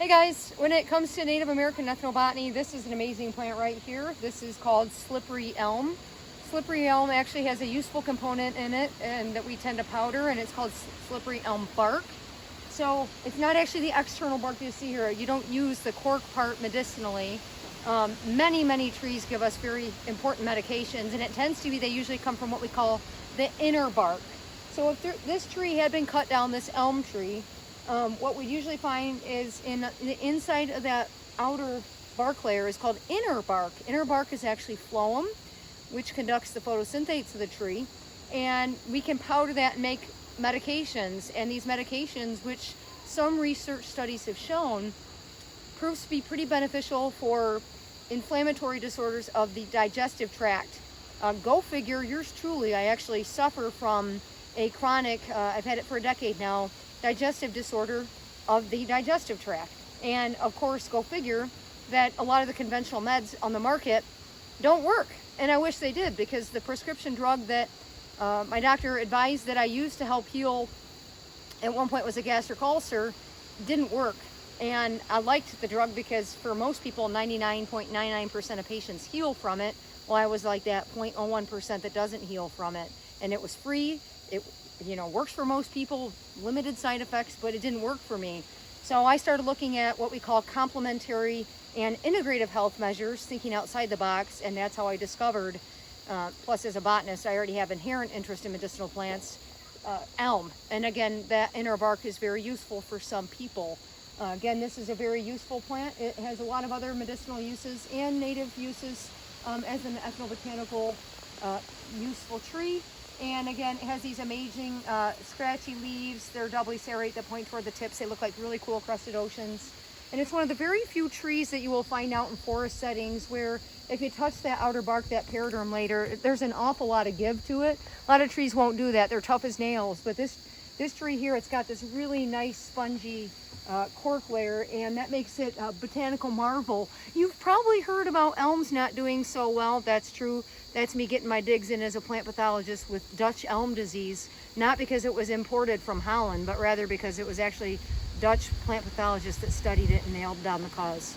Hey guys, when it comes to Native American ethnobotany, this is an amazing plant right here. This is called slippery elm. Slippery elm actually has a useful component in it and that we tend to powder, and it's called slippery elm bark. So it's not actually the external bark you see here. You don't use the cork part medicinally. Many trees give us very important medications, and it tends to be they usually come from what we call the inner bark. So if this tree had been cut down, this elm tree, what we usually find is in the inside of that outer bark layer is called inner bark. Inner bark is actually phloem, which conducts the photosynthase of the tree, and we can powder that and make medications. And these medications, which some research studies have shown, proves to be pretty beneficial for inflammatory disorders of the digestive tract. Go figure, yours truly, I actually suffer from a chronic, I've had it for a decade now, digestive disorder of the digestive tract. And of course, go figure that a lot of the conventional meds on the market don't work. And I wish they did, because the prescription drug that my doctor advised that I use to help heal, at one point was a gastric ulcer, didn't work. And I liked the drug because for most people, 99.99% of patients heal from it. Well, I was like that 0.01% that doesn't heal from it. And it was free. It works for most people, limited side effects, but it didn't work for me. So I started looking at what we call complementary and integrative health measures, thinking outside the box, and that's how I discovered, plus as a botanist, I already have inherent interest in medicinal plants, elm. And again, that inner bark is very useful for some people. Again, this is a very useful plant. It has a lot of other medicinal uses and native uses as an ethnobotanical useful tree. And again, it has these amazing scratchy leaves. They're doubly serrate that point toward the tips. They look like really cool crested oceans. And it's one of the very few trees that you will find out in forest settings where if you touch that outer bark, that paraderm later, there's an awful lot of give to it. A lot of trees won't do that. They're tough as nails. But this tree here, it's got this really nice spongy cork layer, and that makes it a botanical marvel. You've probably heard about elms not doing so well. That's true. That's me getting my digs in as a plant pathologist with Dutch elm disease, not because it was imported from Holland, but rather because it was actually Dutch plant pathologists that studied it and nailed down the cause.